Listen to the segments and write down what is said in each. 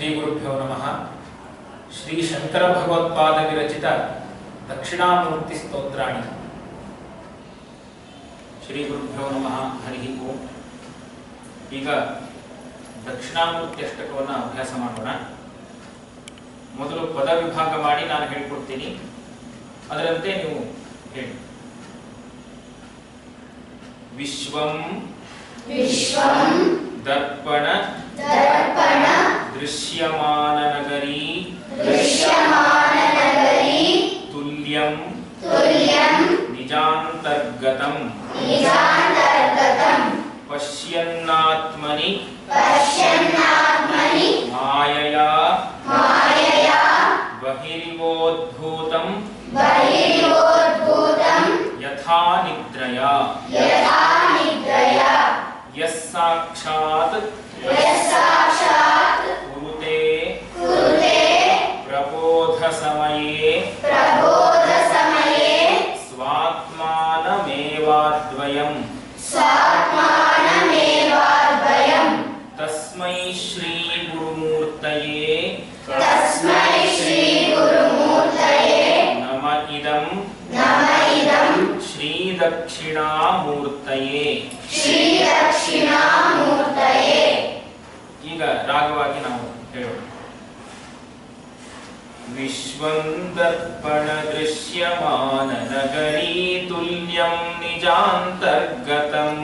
ಶ್ರೀ ಗುರುಭ್ಯೋ ನಮಃ. ಶ್ರೀ ಶಂಕರ ಭಗವತ್ಪಾದ ವಿರಚಿತ ದಕ್ಷಿಣಾಮೂರ್ತಿ ಸ್ತೋತ್ರಾಣಿ. ಶ್ರೀ ಗುರುಭ್ಯೋ ನಮಃ. ಹರಿ ಓಂ. ಈಗ ದಕ್ಷಿಣಾಮೂರ್ತಿ ಅಷ್ಟಕವನ್ನು ಅಭ್ಯಾಸ ಮಾಡೋಣ. ಮೊದಲು ಪದ ವಿಭಾಗ ಮಾಡಿ ನಾನು ಹೇಳ್ಕೊಡ್ತೀನಿ, ಅದರಂತೆ ನೀವು ಹೇಳಿ. ವಿಶ್ವಂ ವಿಶ್ವಂ ದರ್ಪಣ ದರ್ಪಣ ದೃಶ್ಯಮಾನ ನಗರೀ ದೃಶ್ಯಮಾನ ನಗರೀ ತುಲ್ಯಂ ತುಲ್ಯಂ ನಿಜಾಂತರ್ಗತಂ ನಿಜಾಂತರ್ಗತಂ ಪಶ್ಯನ್ನಾತ್ಮನಿ ಪಶ್ಯನ್ನಾತ್ಮನಿ ಮಾಯಯಾ ಮಾಯಯಾ ಬಹಿರಿವೋದ್ಭೂತಂ ಬಹಿರ್ಯೋದ್ಭೂತಂ ಯಥಾ ನಿದ್ರಯಾ ಯಥಾ ನಿದ್ರಯಾ ಯಸ್ಸಾಕ್ಷಾತ್ ಯಸ್ಸಾಕ್ಷಾತ್ ಕುರುತೆ ಕುರುತೆ ಪ್ರಬೋಧ ಸಮಯೇ ಪ್ರಬೋಧ ಸಮಯೇ ಸ್ವಾತ್ಮಾನಮೇವಾದ್ವಯಂ ಸ್ವಾತ್ಮಾನಮೇವಾದ್ವಯಂ ತಸ್ಮೈ ಶ್ರೀ ಗುರುಮೂರ್ತಯೇ ತಸ್ಮೈ ಶ್ರೀ ಗುರುಮೂರ್ತಯೇ ನಮ ಇದಂ ಶ್ರೀ ದಕ್ಷಿಣಾಮೂರ್ತಯೇ. ಶ್ರೀ ದಕ್ಷಿಣಾಮೂರ್ತಯೇ. ಈಗ ರಾಗವಾಗಿ ನಾವು ಹೇಳೋಣ. ವಿಶ್ವಂ ದರ್ಪಣ ದೃಶ್ಯಮಾನ ನಗರೀ ತುಲ್ಯಂ ನಿಜಾಂತರ್ಗತಂ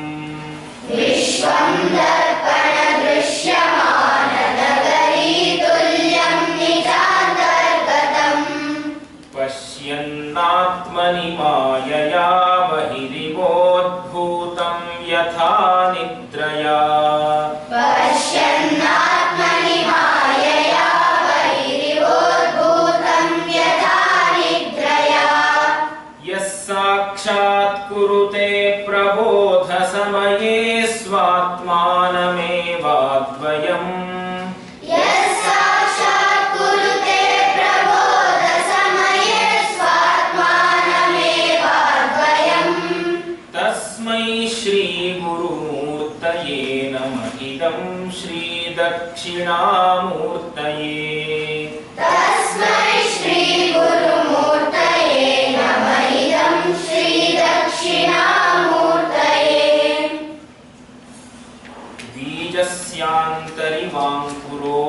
ವಿಶ್ವಂ ದರ್ಪಣ ದೃಶ್ಯಮಾನ ನಗರೀ ತುಲ್ಯಂ ನಿಜಾಂತರ್ಗತಂ ಪಶ್ಯನ್ನಾತ್ಮನಿ ಮಾಯಯಾ ಬಹಿರಿವೋದ್ಭೂತಂ ಯಥಾ ನಿದ್ರಯಾ ಪಶ್ಯನ್ನಾತ್ಮನಿ ಮಾಯಯಾ ಬಹಿರಿವೋದ್ಭೂತಂ ಯಥಾ ನಿದ್ರಯಾ ಯಸ್ಸಾಕ್ಷಾತ್ ಕುರುತೆ ಪ್ರಬೋಧ ಸಮಯೇ ಸ್ವಾತ್ಮಾನಮೇವಾದ್ವಯಂ ಯಸ್ಸಾಕ್ಷಾತ್ ಕುರುತೆ ಪ್ರಬೋಧ ಸಮಯೇ ಸ್ವಾತ್ಮಾನಮೇವಾದ್ವಯಂ ತಸ್ಮೈ ಶ್ರೀ ಗುರುಮೂರ್ತಯೇ ನಮ ಇದಂ ಶ್ರೀ ದಕ್ಷಿಣಾಮೂರ್ತಯೇ. ತಸ್ಮೈ ಶ್ರೀ ಗುರುಮೂರ್ತಯೇ ನಮಃ ಇದಂ ಶ್ರೀ ದಕ್ಷಿಣಾಮೂರ್ತಯೇ. ಬೀಜಸ್ಯಾಂತರಿವಾಂಕುರೋ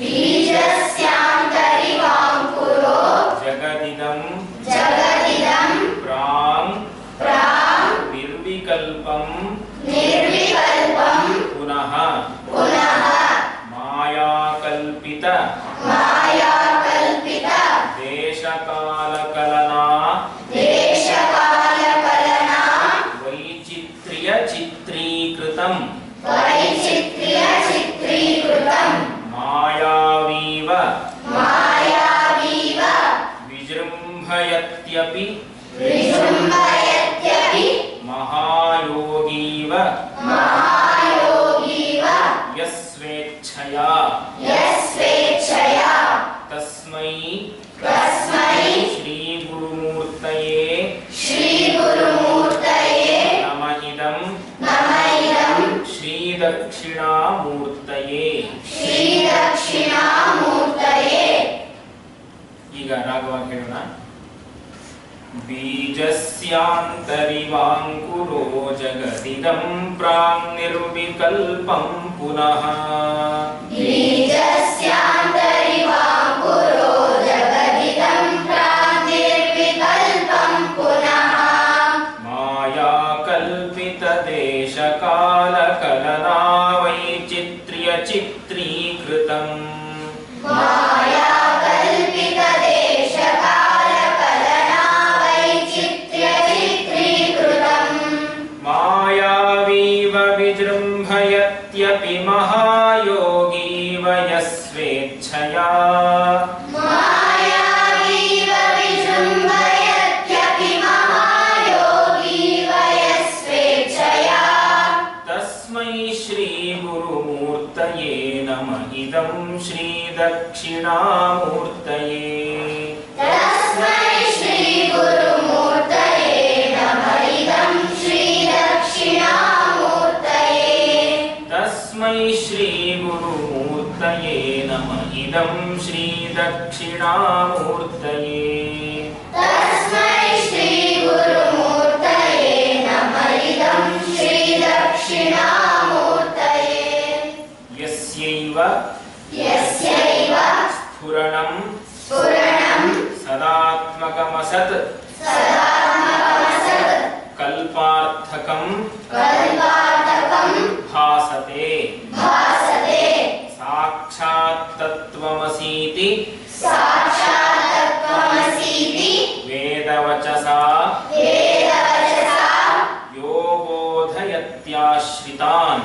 ಬೀಜಸ್ಯಾಂತರಿವಾಂಕುರೋ ಜಗದಿದಂ ಜಗದಿದಂ ಪ್ರಾಂ ಪ್ರಾಂ ನಿರ್ವಿಕಲ್ಪಂ ನಿರ್ವಿಕಲ್ಪಂ ಪುನಃ ಪುನಃ ಮಾಯಾಕಲ್ಪಿತ ಮಾಯಾಕಲ್ಪಿತ ದೇಶಕಾಲಕಲನಾ ದೇಶಕಾಲಕಲನಾ ವೈಚಿತ್ರ್ಯ ಚಿತ್ರೀಕೃತಂ ವೈಚಿತ್ರ್ಯ ಚಿತ್ರೀಕೃತಂ ಮಾಯಾವೀವ ಮಾಯಾವೀವ ವಿಜೃಂಭಯತ್ಯಪಿ ವಿಜೃಂಭಯತ್ಯಪಿ ಮಹಾಯೋಗೀವ ಮಹಾಯೋಗೀವ ಯಸ್ವೇಚ್ಛಯಾ ಯಸ್ವೇಚ್ಛಯಾ ತಸ್ಮೈ ತಸ್ಮೈ ಶ್ರೀ ಗುರುಮೂರ್ತಯೇ ಶ್ರೀ ಗುರುಮೂರ್ತಯೇ ನಮ ಇದಂ ಶ್ರೀ ದಕ್ಷಿಣಾಮೂರ್ತಯೇ. ಶ್ರೀ ದಕ್ಷಿಣಾಮೂರ್ತಯೇ. ಈಗ ರಾಗವಾಗಿ ಹೇಳೋಣ. ಬೀಜಸ್ಯಾಂತರಿವಾಂಕುರೋ ಜಗದಿದಂ ಪ್ರಾಂ ನಿರ್ವಿಕಲ್ಪಂ ಪುನಃ ಬೀಜಸ್ಯಾಂತರಿವಾಂಕುರೋ ಜಗದಿದಂ ಪ್ರಾಂ ನಿರ್ವಿಕಲ್ಪಂ ಪುನಃ ಮಾಯಾಕಲ್ಪಿತ ದೇಶಕಾಲಕಲನಾ ವೈಚಿತ್ರ್ಯ ಚಿತ್ರೀಕೃತಂ ಮಾಯಾಕಲ್ಪಿತ ದೇಶಕಾಲಕಲನಾ ವೈಚಿತ್ರ್ಯ ಚಿತ್ರೀಕೃತಂ ಮಾಯಾವೀವ ವಿಜೃಂಭಯತ್ಯಪಿ ಮಹಾಯೋಗೀವ ಯಸ್ವೇಚ್ಛಯಾ ಮಾಯಾವೀವ ವಿಜೃಂಭಯತ್ಯಪಿ ಮಹಾಯೋಗೀವ ಯಸ್ವೇಚ್ಛಯಾ ತಸ್ಮೈ ಶ್ರೀ ಗುರುಮೂರ್ತಯೇ ನಮ ಇದಂ ಶ್ರೀ ದಕ್ಷಿಣಾಮೂರ್ತಯೇ. ತಸ್ಮೈ ಶ್ರೀ ಗುರುಮೂರ್ತಯೇ ನಮಃ ಇದಂ ಶ್ರೀ ದಕ್ಷಿಣಾಮೂರ್ತಯೇ. ತಸ್ಮೈ ಶ್ರೀ ಗುರುಮೂರ್ತಯೇ ನಮ इदं श्री दक्षिणामूर्तये तस्मै श्री गुरुमूर्तये नमः इदं श्री दक्षिणामूर्तये यस्यैव स्फुरणं सदात्मकमसत् कल्पार्थकं भासते साक्षात्तत्त्वमसीति वेदवचसा यो बोधयत्याश्रितान्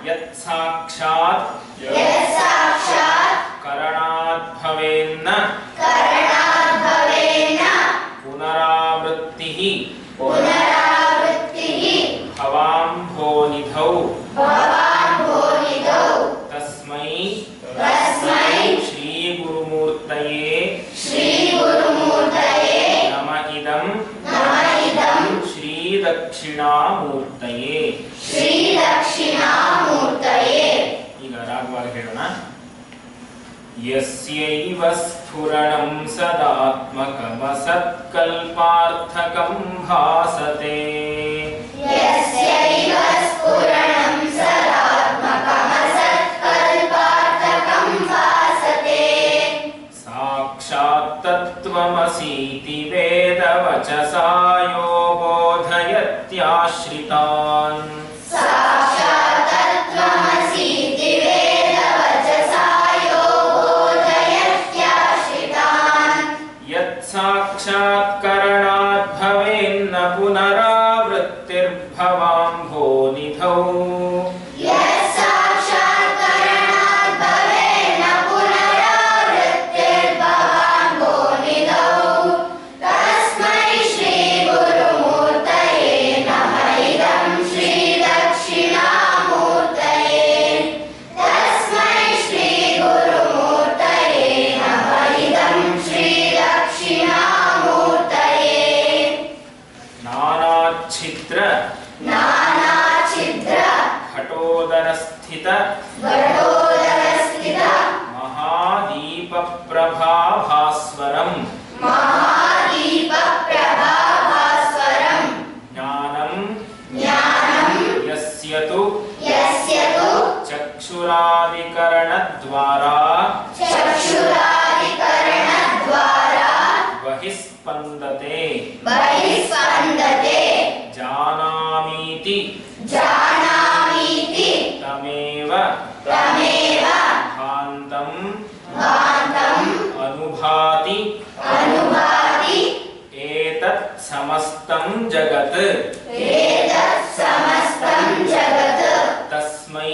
यत्साक्षात् करणाद्भवेन्न पुनरावृत्तिः भवाम्भोनिधौ तस्मै श्रीगुरुमूर्तये नमः इदं श्रीदक्षिणामूर्तये ಈಗ ರಾಗವಾಗಿ ಹೇಳೋಣ ಯಸ್ಯೈವ ಸ್ಫುರಣಂ ಸದಾತ್ಮಕಮಸತ್ಕಲ್ಪಾರ್ಥಕಂ ಭಾಸತೆ ಸಾಕ್ಷಾತ್ತತ್ತ್ವಮಸೀತಿ ವೇದವಚಸಾ ಯೋ ಬೋಧಯತ್ಯಾಶ್ರಿತಾನ್ यत्साक्षात्करणाद्भवेन्न पुनरावृत्तिर्भवाम्भोनिधौ घटोदरस्थित महादीपप्रभाभास्वरं ज्ञानं यस्य तु चक्षुरादिकरणद्वारा बहिस्पन्दते जानामीति तमेव भान्तम् अनुभाति एतत् समस्तं जगत् तस्मै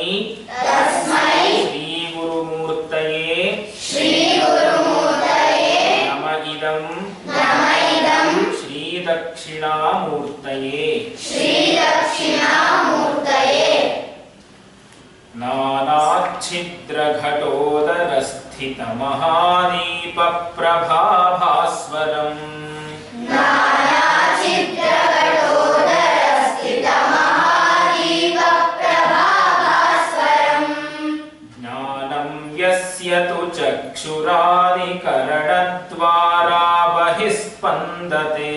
श्रीगुरुमूर्तये नमः इदं श्रीदक्षिणामूर्तये नानाच्छिद्रघटोदरस्थितमहादीपप्रभाभास्वरम् ज्ञानं यस्य तु चक्षुरादिकरणद्वारा बहिस्पन्दते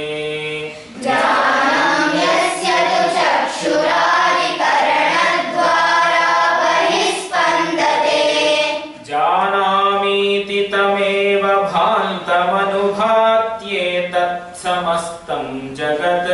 जानामीति तमेव भान्तमनुभात्येतत् समस्तं जगत्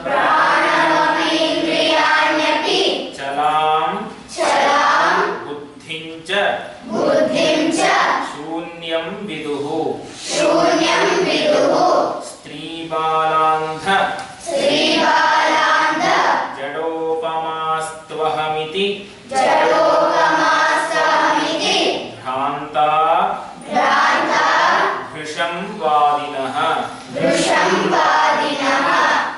प्राणमपीन्द्रियाण्यपि चलां बुद्धिं च शून्यं विदुः स्त्रीबालान्ध जडोपमास्त्वहमिति दृशं वादिनः दृशं वादिनः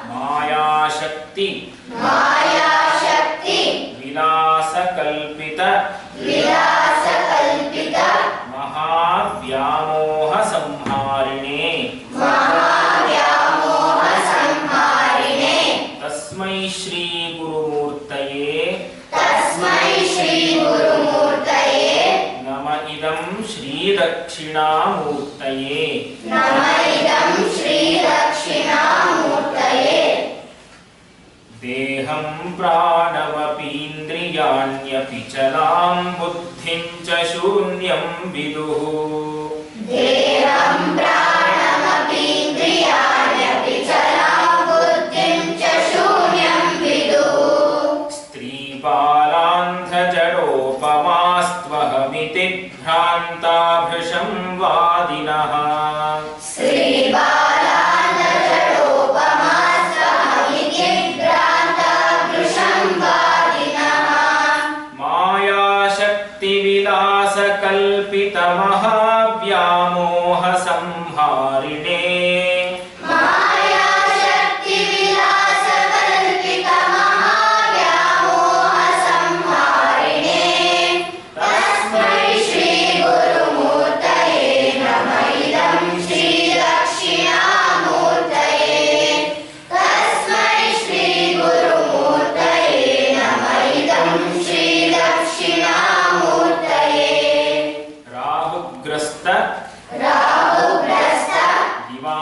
मायाशक्ति मायाशक्ति विलासकल्पित विलासकल्पित महाव्यामोह संहारिणे महाव्यामोह संहारिणे तस्मै श्री गुरुमूर्तये नम इदं श्री दक्षिणामूर्तये देहं प्राणमपीन्द्रियाण्यपि चलां बुद्धिं च शून्यं विदुः देहं प्राणमपीन्द्रियाण्यपि चलां बुद्धिं च शून्यं विदुः स्त्रीबालान्धजडोपमास्त्वहमिति भ्रान्ता भृशं वादिनः मायाशक्तिविलासकल्पितमहाव्यामोह संहारिणे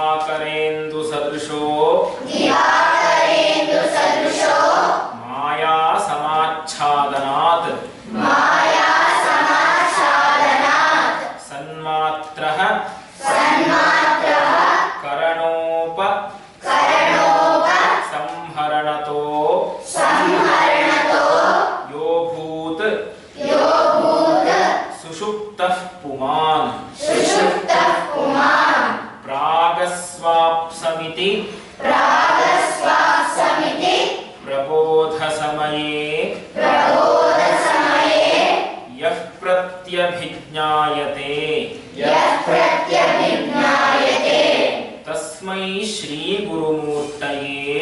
दिवाकरेन्दु सदृशो माया समाच्छादनात् सन्मात्रः करणोप संहरणतो यो भूत् सुषुप्तः पुमान् प्रागस्वाप्समिति प्रबोधसमये यः प्रत्यभिज्ञायते तस्मै श्री गुरुमूर्तये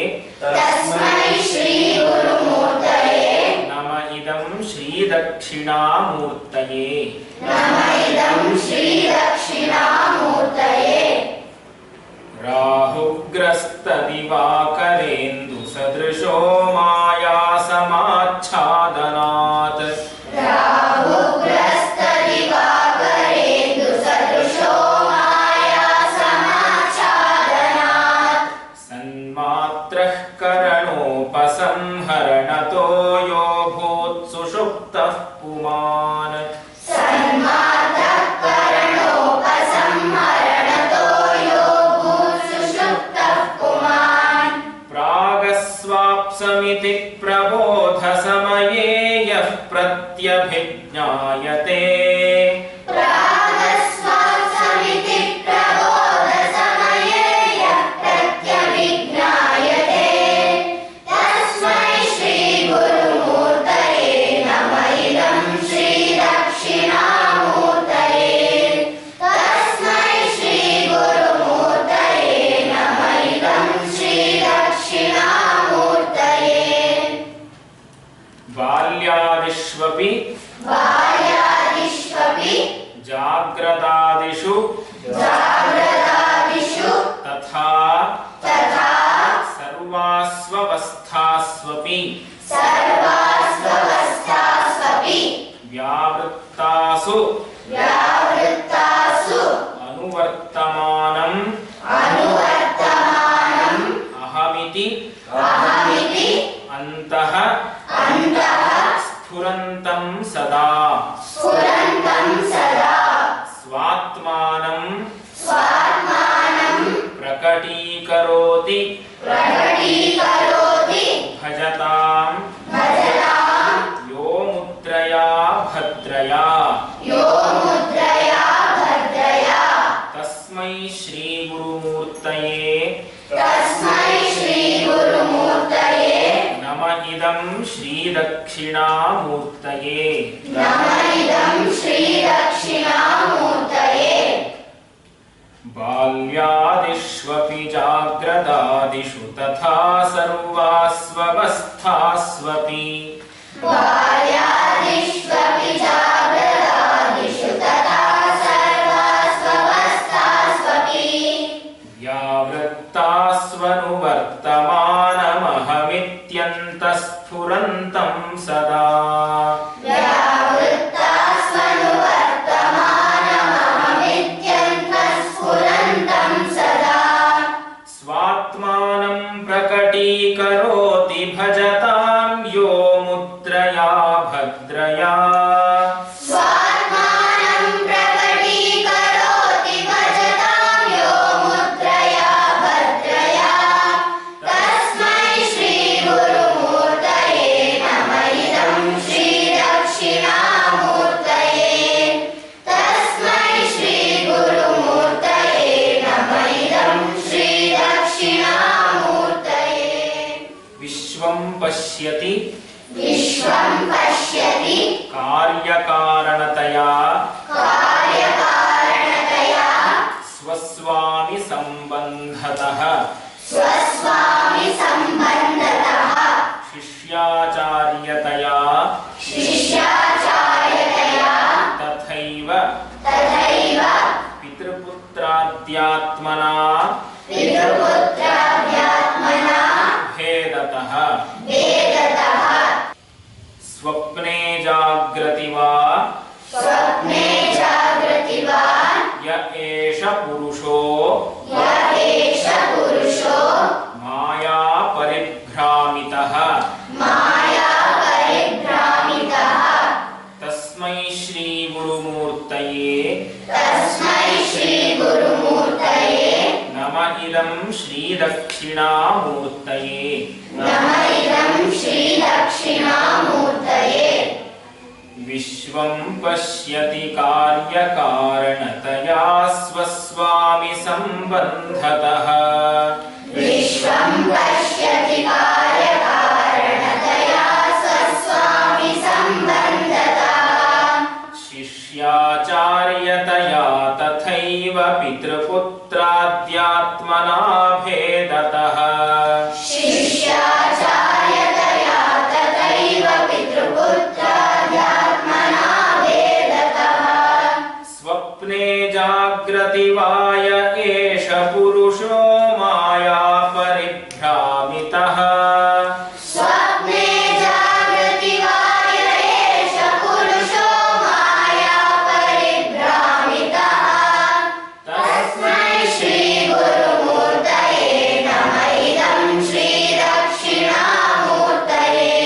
नम इदं श्री दक्षिणामूर्तये राहुग्रस्तदिवाकरेन्दु सदृशो माया समाच्छादनात् सन्मात्रः करणोपसंहरणतो यो भूत् सुषुप्तः पुमान् प्रागस्वाप्समिति प्रबोधसमये यः प्रत्यभिज्ञायते बाल्यादिष्वपि जाग्रदादिषु तथा सर्वास्वस्थास्वपि व्यावृत्तासु अनुवर्तमानम् अहमिति अन्तः स्फुरन्तं सदा स्वात्मानं प्रकटीकरोति भजतां यो मुद्रया भद्रया तस्मै श्री गुरुमूर्तये नम इदं श्री दक्षिणामूर्तये बाल्यादिष्वपि जाग्रदादिषु तथा सर्वास्वस्थास्वपि बाल्यादिष्वपि जाग्रदादिषु तथा सर्वास्वस्थास्वपि व्यावृत्तास्वनुवर्तमानमहमित्यन्तःस्फुरन्तं सदा व्यावृत्तास्वनुवर्तमानमहमित्यन्तःस्फुरन्तं सदा स्वात्मानं प्रकटीकरोति भजतां यो मुद्रया भद्रया स्वात्मानं प्रकटीकरोति भजतां यो मुद्रया भद्रया तस्मै श्रीगुरुमूर्तये नमः इदं श्रीदक्षिणामूर्तये तस्मै श्रीगुरुमूर्तये नमः इदं श्रीदक्षिणामूर्तये विश्वं पश्यति विश्वं पश्यति कार्यकारणतया कार्यकारणतया स्वस्वामि सम्बन्धतः स्वस्वामि सम्बन्धतः शिष्याचार्यतया शिष्याचार्यतया तथैव तथैव पितृपुत्राद्यात्मना पितृपुत्राद्यात्मना भेदतः वेदतः स्वप्ने जाग्रति वा स्वप्ने जागृति वा य एष पुरुषो य एष पुरुषो माया परिभ्रामितः माया परिभ्रामितः तस्मै श्रीगुरुमूर्तये तस्मै श्रीगुरुमूर्तये नमः इदं श्रीदक्षिणामूर्तये नमः इदं श्रीदक्षिणामूर्तये विश्वं पश्यति कार्यकारणतया स्वस्वामि सम्बन्धतः विश्वं पश्यति कार्यकारणतया स्वस्वामि सम्बन्धतः शिष्याचार्यतया तथैव पितृपुत्राद्यात्मना भेदतः शिष्याचार्यतया तथैव पितृपुत्राद्यात्मना भेदतः स्वप्ने जाग्रति वा य एष पुरुषो माया परिभ्रामितः स्वप्ने जागृति वा य एष पुरुषो माया परिभ्रामितः तस्मै श्रीगुरुमूर्तये नमः इदं श्रीदक्षिणामूर्तये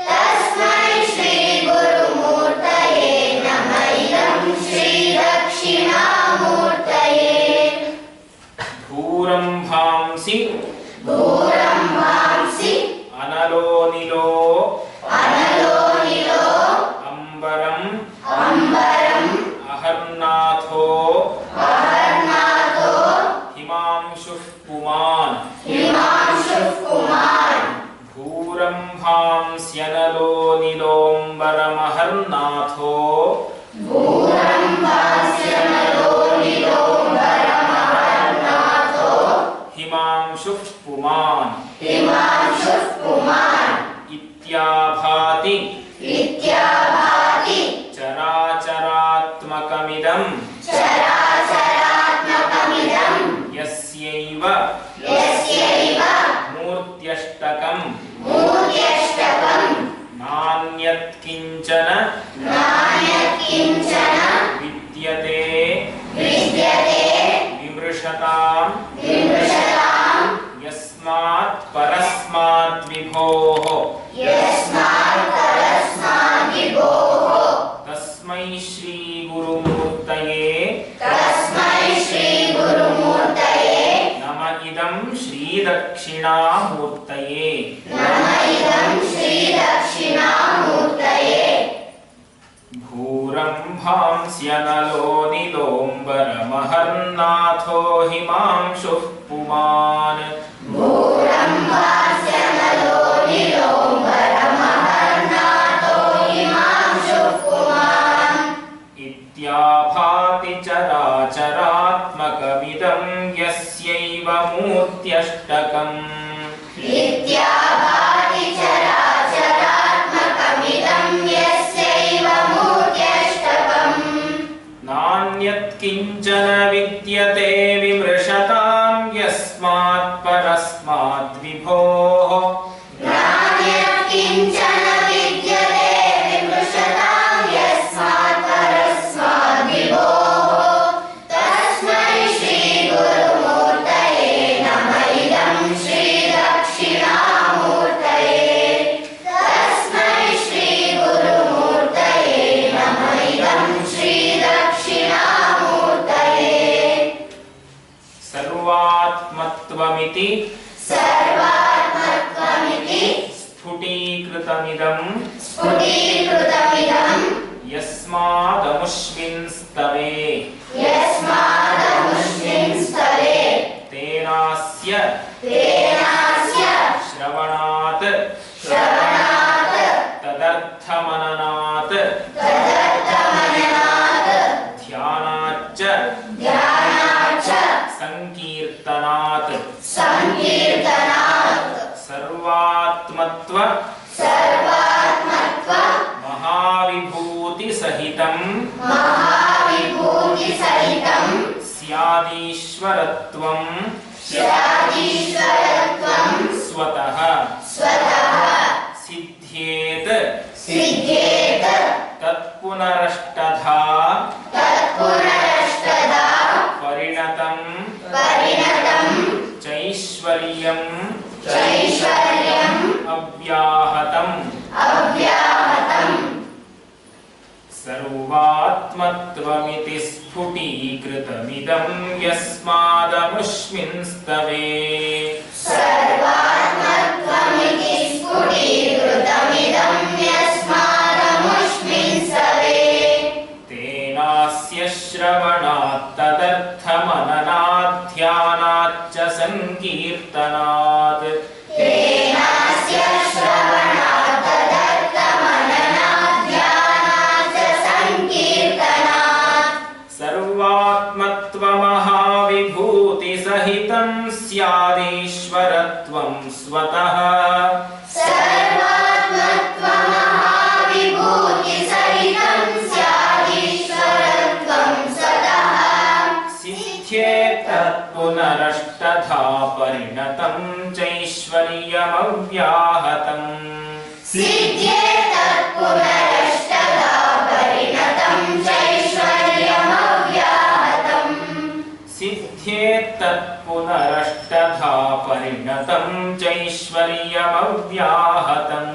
तस्मै श्रीगुरुमूर्तये नमः इदं श्रीदक्षिणामूर्तये भूरम्भांसि भूरम्भांसि अनलो निलो अनलो निलो अम्बरम् अम्बरम् अहर्नाथो अहर्नाथो हिमांशुः पुमान् हिमांशुः पुमान् भूरम्भांस्यनलो निलोऽम्बरमहर्नाथो भूरम्भास्यनलो निलोऽम्बरमहर्नाथो हिमांशुः पुमान् हिमांशुः पुमान् इत्याभाति इत्याभाति चराचरात्मकमिदं चराचरात्मकमिदं यस्यैव यस्यैव मूर्त्यष्टकम् मूर्त्यष्टकं नान्यत्किञ्चन नान्यत्किञ्चन विद्यते विद्यते विमृशतां विमृशतां यस्मात् परस्माद्विभोः यस्मात् परस्माद्विभोः तस्मै श्रीगुरुमूर्तये तस्मै श्रीगुरुमूर्तये नमः इदं श्रीदक्षिणामूर्तये नमः इदं श्रीदक्षिणामूर्तये भूरम्भांस्यनलो निलोऽम्बरमहर्नाथो हिमांशुः पुमान् भूरम्भास्यनलो निलोऽम्बरमहर्नाथो हिमांशुः पुमान् इत्याभाति चराचरात्मकमिदं यस्यैव मूर्त्यष्टकम् इत्याभाति चराचरात्मकमिदं यस्यैव मूर्त्यष्टकम् नान्यत् किञ्चन विद्यते विमृशतां यस्मात् परस्मात् विभोः नान्यत् किञ्चन विद्यते विमृशतां यस्मात् परस्मात् विभोः तस्मै श्रीगुरुमूर्तये नमः इदं श्रीदक्षिणामूर्तये तस्मै श्रीगुरुमूर्तये नमः इदं श्रीदक्षिणामूर्तये सर्वात्मत्वमिति सर्वात्मत्वमिति स्फुटीकृतमिदं स्फुटीकृतमिदं यस्मादमुष्मिंस्तवे यस्मादमुष्मिंस्तवे तेनास्य श्रवणात् तदर्थमननात् ध्यानाच्च संकीर्तनात् सर्वात्मत्व महाविभूतिसहितं स्यादीश्वरत्वं स्वतः सिद्ध्येत् तत्पुनरष्टधा परिणतं चैश्वर्यम् अव्याहतम् सर्वात्मत्वमिति स्फुटीकृतमिदं यस्मादमुष्मिंस्तवे सर्वात्मत्वमिति स्फुटीकृतमिदं यस्मादमुष्मिंस्तवे तेनास्य श्रवणात् तदर्थमननात् ध्यानाच्च संकीर्तनात् तेनास्य श्रवणात् तदर्थमननात् ध्यानाच्च संकीर्तनात् सर्वात्मत्वमहाविभूतिसहितं स्यादीश्वरत्वं स्वतः सर्वात्मत्वमहाविभूतिसहितं स्यादीश्वरत्वं स्वतः सिद्ध्येत् तत्पुनरष्टधा परिणतं चैश्वर्यमव्याहतम् सिद्ध्येत् तत्पुनरष्टधा परिणतं चैश्वर्यमव्याहतम् सिद्ध्येत् तत्पुनरष्टधा परिणतं चैश्वर्यमव्याहतम्